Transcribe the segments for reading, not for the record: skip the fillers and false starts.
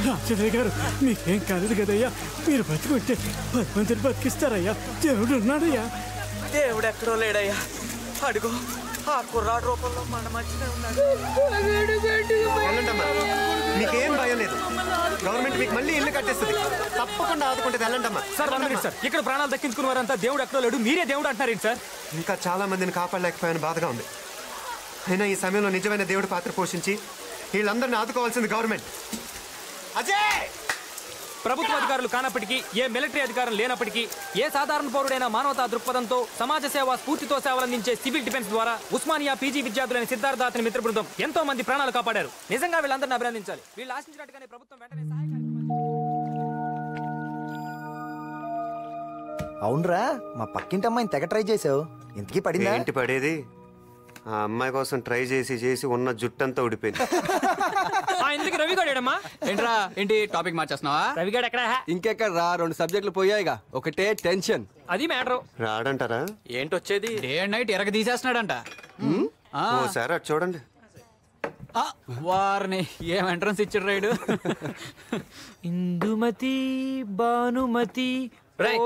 రాజయ్య గారు మీకేం కాలేదు కదయ్యా, మీరు బతుకుంటే 10 మందిని బతికిస్తారయ్యా. దేవుడు ఉన్నాడయ్యా. దేవుడు ఎక్కడో లేడయ్యా, అడుగు ఆ కుర్రాడు రూపంలో మన మధ్యనే ఉన్నాడు. మీకేం భయం లేదు, గవర్నమెంట్ మీకు మళ్ళీ ఇల్లు కట్టేస్తుంది. తప్పకుండా ఆదుకుంటే వెళ్ళండమ్మా. సార్ సార్, ఇక్కడ ప్రాణాలు దక్కించుకున్న వారంతా దేవుడు ఎక్కడో లేడు, మీరే దేవుడు అంటున్నారేంటి సార్? ఇంకా చాలా మందిని కాపాడలేకపోయాను, బాధగా ఉంది. అయినా ఈ సమయంలో నిజమైన దేవుడి పాత్ర పోషించి వీళ్ళందరినీ ఆదుకోవాల్సింది గవర్నమెంట్. అజయ్! ప్రభుత్వ అధికారులు కానప్పటికీ, ఏ మిలిటరీ అధికారం లేనప్పటికీ, ఏ సాధారణ పౌరుడైన మానవతా దృక్పథంతో సమాజ సేవ స్ఫూర్తితో సేవలందించే సివిల్ డిఫెన్స్ ద్వారా ఉస్మానియా పీజీ విద్యార్థులైన సిద్ధార్థ అతని మిత్ర బృందం ఎంతో మంది ప్రాణాలు కాపాడారు. నిజంగా వీళ్ళందరినీ అభినందించాలి. వీళ్ళు ఆశించినట్టుగానే ప్రభుత్వం వెంటనే సహాయ అవునరా, మా పక్కింటి అమ్మాయిని తెగ ట్రై చేసావు, ఇంతకీ పడిందా? ఏంటి పడేది? ఆ అమ్మాయి కోసం ట్రై చేసి చేసి ఉన్న జుట్టంతా ఊడిపోయింది. ఎందుకు రవిగాడేడమ్మా? ఏంట్రా, ఏంటి టాపిక్ మార్చేస్తున్నావా? రవిగాడు ఎక్కడ? ఇంకెక్కడ రా, 2 సబ్జెక్టులు పోయాయిగా, ఒకటే టెన్షన్. అది మ్యాటర్. రాడంటారా? ఏంటొచ్చేది? డే అండ్ నైట్ ఎరగ తీసేస్తున్నాడంట. ఓసారి అటు చూడండి. వారిని ఏం ఎంట్రన్స్ ఇచ్చాడు రైడు. ఇందుమతి భానుమతి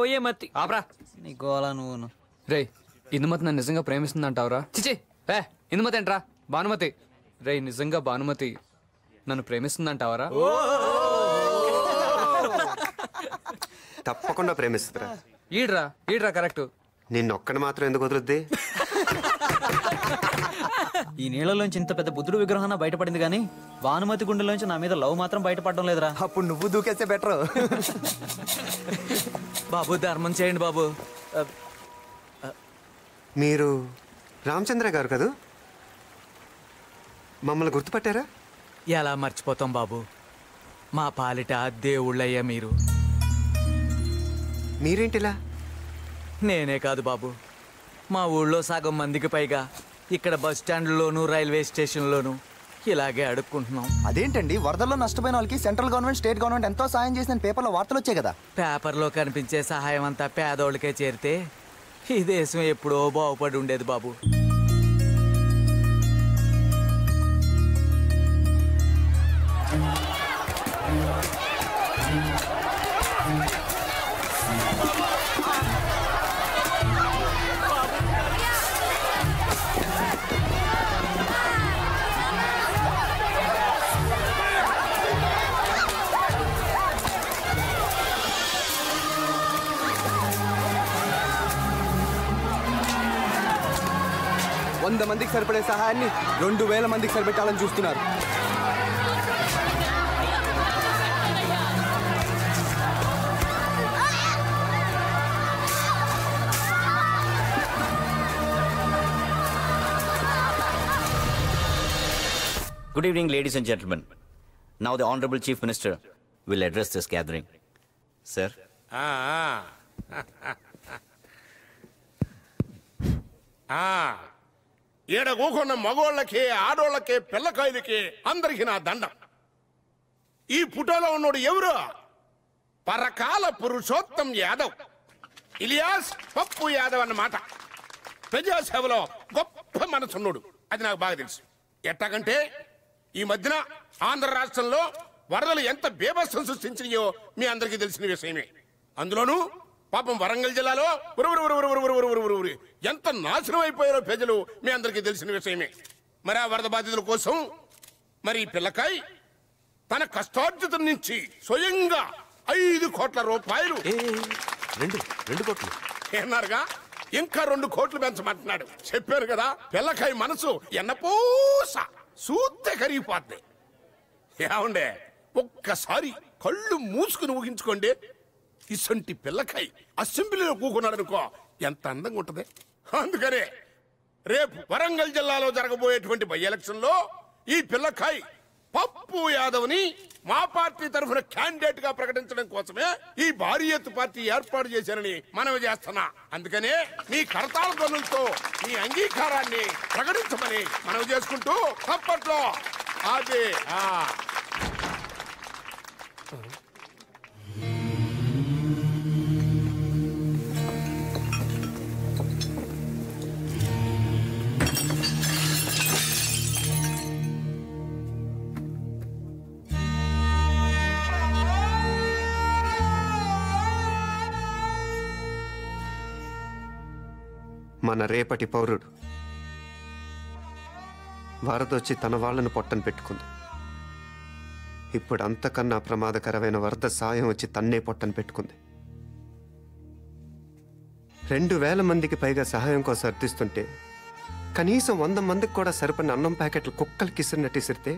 ఓయమతి. ఆపరా నీ గోళ నువ్వును. రే, ఇందుమతి నన్ను నిజంగా ప్రేమిస్తుందంటావురా? చిచి, ఇందుమతి ఏంట్రా, భానుమతి. రే, నిజంగా భానుమతి నన్ను ప్రేమిస్తుందంటావరా? తప్పకుండా ప్రేమిస్తుందిరా. ఈడ్రా కరెక్ట్. నిన్నొక్కడి మాత్రం ఎందుకు వదులుద్ది? ఈ నీళ్ళలోంచి ఇంత పెద్ద బుద్ధుడు విగ్రహం బయటపడింది కానీ భానుమతి గుండెలోంచి నా మీద లవ్ మాత్రం బయటపడడం లేదురా. అప్పుడు నువ్వు దూకేస్తే బెటర్. బాబు ధర్మం చేయండి బాబు. మీరు రామచంద్ర గారు కదా? మమ్మల్ని గుర్తుపట్టారా? ఎలా మర్చిపోతాం బాబు, మా పాలిట దేవుళ్ళయ్యా మీరు. మీరేంటిలా? నేనే కాదు బాబు, మా ఊళ్ళో సగం మందికి పైగా ఇక్కడ బస్ స్టాండ్లోను రైల్వే స్టేషన్లోను ఇలాగే అడుక్కుంటున్నాం. అదేంటండి, వరదల్లో నష్టపోయిన వాళ్ళకి సెంట్రల్ గవర్నమెంట్ స్టేట్ గవర్నమెంట్ ఎంతో సాయం చేసిన పేపర్లో వార్తలు వచ్చాయి కదా. పేపర్లో కనిపించే సహాయం అంతా పేదోళ్ళకే చేరితే ఈ దేశం ఎప్పుడో బాగుపడి ఉండేది బాబు. మందికి సరిపడే సహాయాన్ని 2000 మందికి సరిపెట్టాలని చూస్తున్నారు. Good evening, ladies and gentlemen. Now the Honorable Chief Minister will address this gathering. Sir. ఈడ కూకున్న మగోళ్ళకి ఆడోళ్ళకి పిల్లకాయలకి అందరికీ నా దండం. ఈ ఫోటోలో ఉన్నోడు ఎవరు? పరకాల పురుషోత్తం యాదవ్ ఇలియాస్ పప్పు యాదవ్ అన్నమాట. ప్రజాసేవలో గొప్ప మనసున్నాడు, అది నాకు బాగా తెలుసు. ఎట్టాగంటే ఈ మధ్యన ఆంధ్ర రాష్ట్రంలో వరదలు ఎంత బీభత్సం సృష్టించినాయో మీ అందరికీ తెలిసిన విషయమే. అందులోనూ పాపం వరంగల్ జిల్లాలో ఎంత నాశనం అయిపోయారో ప్రజలు మీ అందరికీ తెలిసిన విషయమే. మరి ఆ వరద బాధితుల కోసం మరి పిల్లకాయ్ తన కష్టార్జితం నుంచి స్వయంగా 5 కోట్ల రూపాయలు రెండు కోట్లు ఏమన్నారుగా, ఇంకా 2 కోట్లు పెంచమంటున్నాడు. చెప్పారు కదా, పిల్లకాయ మనసు ఎన్నపూస సూత్తే కరిగిపోద్ది. ఏమండే, ఒక్కసారి కళ్ళు మూసుకుని ఊహించుకోండి, ఇసంటి పిల్లకాయ అసెంబ్లీలో కూకున్నాడు అనుకో, ఎంత అందంగా ఉంటది. అందుకనే రేపు వరంగల్ జిల్లాలో జరగబోయేటువంటి బై ఎలక్షన్ లో ఈ పిల్లకాయ పప్పు యాదవ్ని మా పార్టీ తరఫున క్యాండిడేట్ గా ప్రకటించడం కోసమే ఈ భారీ ఎత్తు పార్టీ ఏర్పాటు చేశారని మనవి చేస్తున్నా. అందుకనే మీ కరతాళ ధ్వనులతో మీ అంగీకారాన్ని ప్రకటించమని మనవి చేసుకుంటూ అప్పట్లో అదే మన రేపటి పౌరుడు వరదొచ్చి తన వాళ్ళను పొట్టన పెట్టుకుంది. ఇప్పుడు అంతకన్నా ప్రమాదకరమైన వరద సాయం వచ్చి తన్నే పొట్టన పెట్టుకుంది. 2000 మందికి పైగా సహాయం కోసం అర్థిస్తుంటే కనీసం 100 మందికి కూడా సరిపడిన అన్నం ప్యాకెట్లు కుక్కలకి ఇసిరినట్టు ఇసిరితే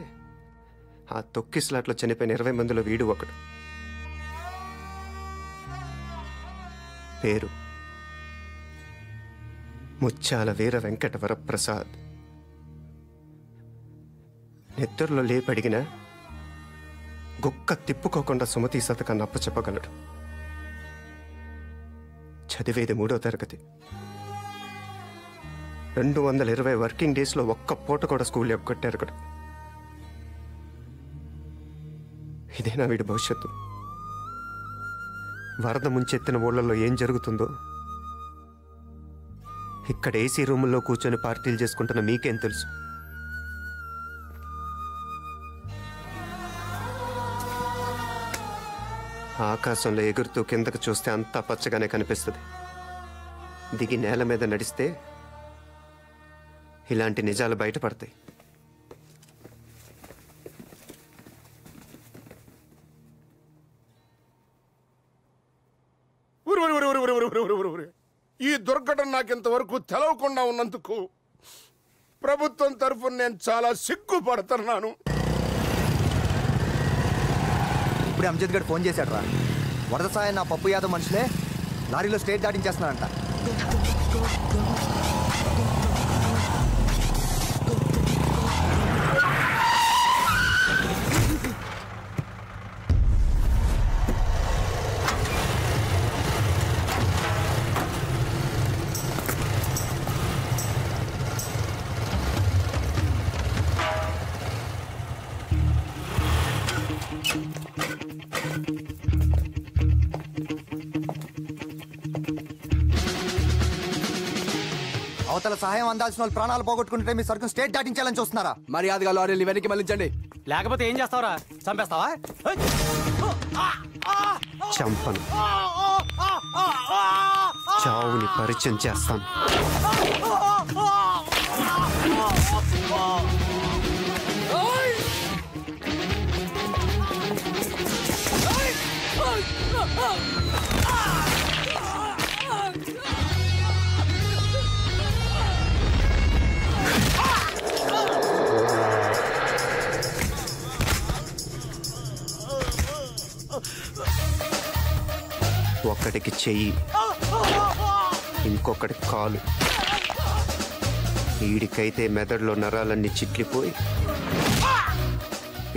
ఆ తొక్కిస్లాట్లో చనిపోయిన 20 మందిలో వీడు ఒకడు. పేరు ముత్యాల వీర వెంకట వరప్రసాద్. నిద్రలో లేపడిగిన గుక్క తిప్పుకోకుండా సుమతి శతకాన్ని అప్పచెప్పగలడు. చదివేది 3వ తరగతి. 220 వర్కింగ్ డేస్లో ఒక్క పూట కూడా స్కూల్ ఎగ్గొట్టారు కూడా. ఇదేనా వీడి భవిష్యత్తు? వరద ముంచెత్తిన ఊళ్ళల్లో ఏం జరుగుతుందో ఇక్కడ ఏసీ రూముల్లో కూర్చొని పార్టీలు చేసుకుంటున్న మీకేం తెలుసు? ఆకాశంలో ఎగురుతూ కిందకు చూస్తే అంతా పచ్చగానే కనిపిస్తుంది. దిగి నేల మీద నడిస్తే ఇలాంటి నిజాలు బయటపడతాయి. ఈ దుర్ఘటన నాకింతవరకు తెలవకుండా ఉన్నందుకు ప్రభుత్వం తరఫున నేను చాలా సిగ్గుపడుతున్నాను. ఇప్పుడు అమ్జద్ గడ్ ఫోన్ చేశాడు రా. వరద సాయం నా పప్పు యాదవ్ మనుషులే లారీలో స్టేట్ దాటించేస్తున్నారంట. అవతల సహాయం అందాల్సిన వాళ్ళు ప్రాణాలు పోగొట్టుకుంటే మీ సరుకు స్టేట్ దాటించాలని చూస్తున్నారా? మర్యాదగా లారీలు వెనక్కి మళ్ళించండి. లేకపోతే ఏం చేస్తావరా? చంపేస్తావా? చంపను, చావుని పరిచయం చేస్తాను. ఒకటికి చెయ్యి, ఇంకొకటి కాలు. ఈడికైతే మెదడులో నరాలన్నీ చిట్లిపోయి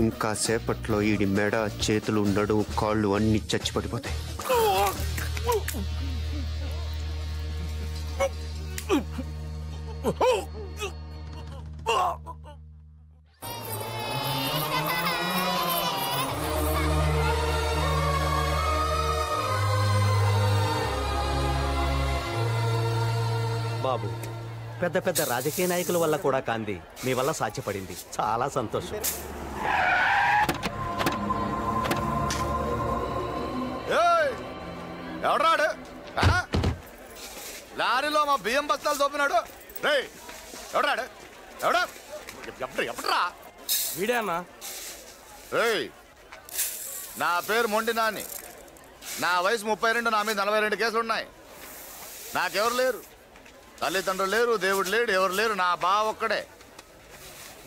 ఇంకా సేపట్లో ఈడి మెడ, చేతులు, నడుము, కాళ్ళు అన్నీ చచ్చిపడిపోతాయి. బాబు, పెద్ద పెద్ద రాజకీయ నాయకుల వల్ల కూడా కాంది మీ వల్ల సాధ్యపడింది. చాలా సంతోషం. ఎవడాడు లారీలో మా బియ్యం బస్తాలు చూపినాడు? ఎవడాడు? ఎప్పుడురా వీడే అన్నా. నా పేరు మొండి నాని. నా వయసు 32, నా మీద 42 కేసులు ఉన్నాయి. నాకెవరు లేరు, తల్లిదండ్రులు లేరు, దేవుడు లేడు, ఎవరు లేరు. నా బావ ఒక్కడే.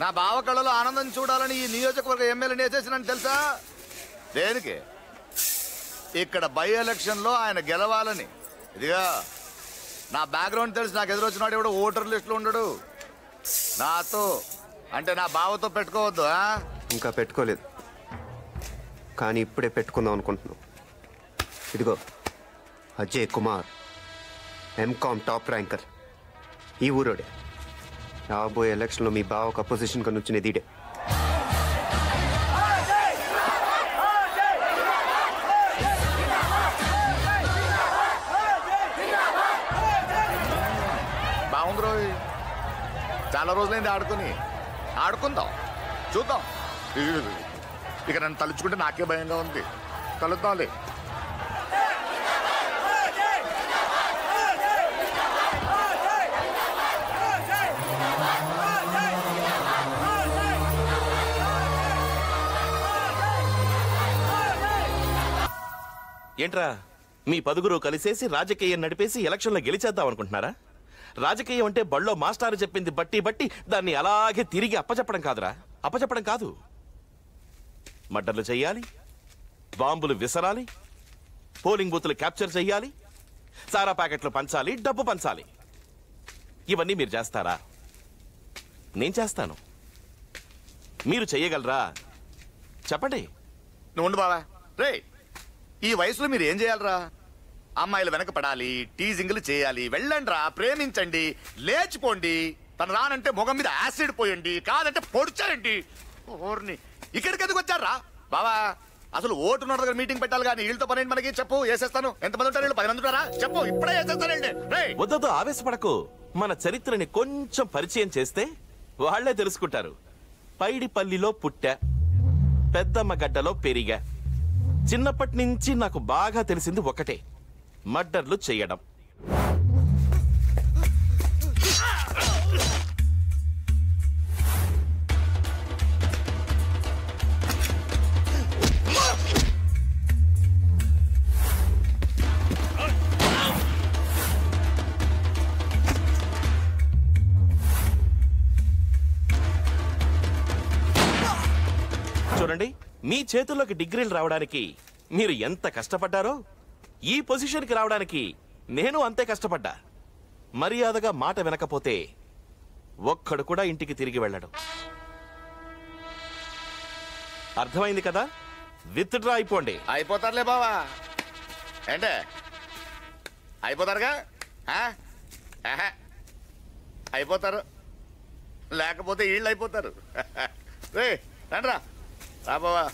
నా బావ కళ్ళలో ఆనందం చూడాలని ఈ నియోజకవర్గ ఎమ్మెల్యేని వేసేసినని తెలుసా? దేనికి? ఇక్కడ బై ఎలక్షన్లో ఆయన గెలవాలని. ఇదిగా నా బ్యాక్గ్రౌండ్ తెలిసి నాకు ఎదురొచ్చినాడు ఎవడో ఓటర్ లిస్టులో ఉండడు. నాతో అంటే నా బావతో పెట్టుకోవద్దు. ఇంకా పెట్టుకోలేదు, కానీ ఇప్పుడే పెట్టుకుందాం అనుకుంటున్నాం. ఇదిగో Ajay Kumar, MCom top ranker, ఈ ఊరోడే. రాబోయే ఎలక్షన్లో మీ బావకు అపోజిషన్ గా నుంచునే దీడే. బాగుంది రోజు, చాలా రోజులైంది ఆడుకుందాం, చూద్దాం. ఇక నన్ను తలుచుకుంటే నాకే భయంగా ఉంది. కలుద్దాంలే. ఏంట్రా, మీ 10 కలిసేసి రాజకీయం నడిపేసి ఎలక్షన్లో గెలిచేద్దాం అనుకుంటున్నారా? రాజకీయం అంటే బళ్ళో మాస్టారు చెప్పింది బట్టి దాన్ని అలాగే తిరిగి అప్పచెప్పడం కాదురా. అప్పచెప్పడం కాదు, మర్డర్లు చెయ్యాలి, బాంబులు విసరాలి, పోలింగ్ బూత్లు క్యాప్చర్ చెయ్యాలి, సారా ప్యాకెట్లు పంచాలి, డబ్బు పంచాలి. ఇవన్నీ మీరు చేస్తారా? నేను చేస్తాను. మీరు చెయ్యగలరా? చెప్పండి. నువ్వు బావా. రే, ఈ వయసులో మీరు ఏం చేయాలరా? అమ్మాయిలు వెనక పడాలి, టీజింగ్లు చేయాలి. వెళ్ళండి రా, ప్రేమించండి, లేచిపోండి. తను రానంటే మొగం మీద యాసిడ్ పోయండి, కాదంటే పొడిచారండి. ఓర్ని ఇక్కడికి ఎందుకు వచ్చారా బావా? అసలు ఓటున్న దగ్గర మీటింగ్ పెట్టాలి కానీ వీళ్ళతో పని మనకి చెప్పు. వేసేస్తాను. ఎంతమంది ఉంటారు? 10 మంది ఉంటారా? చెప్పు, ఇప్పుడే వేసేస్తానండి. వద్దు, ఆవేశపడకు. మన చరిత్రని కొంచెం పరిచయం చేస్తే వాళ్లే తెలుసుకుంటారు. పైడిపల్లిలో పుట్టా, పెద్దమ్మ గడ్డలో పెరిగా. చిన్నప్పటి నుంచి నాకు బాగా తెలిసింది ఒకటే, మర్డర్లు చెయ్యడం. మీ చేతుల్లోకి డిగ్రీలు రావడానికి మీరు ఎంత కష్టపడ్డారో ఈ పొజిషన్కి రావడానికి నేను అంతే కష్టపడ్డా. మర్యాదగా మాట వినకపోతే ఒక్కడు కూడా ఇంటికి తిరిగి వెళ్ళడు. అర్థమైంది కదా? విత్డ్రా అయిపోండి. అయిపోతారులే బావా. ఏంటే అయిపోతారుగా? అయిపోతారు, లేకపోతే వీళ్ళు అయిపోతారు. రే రండ్రా రా బావా.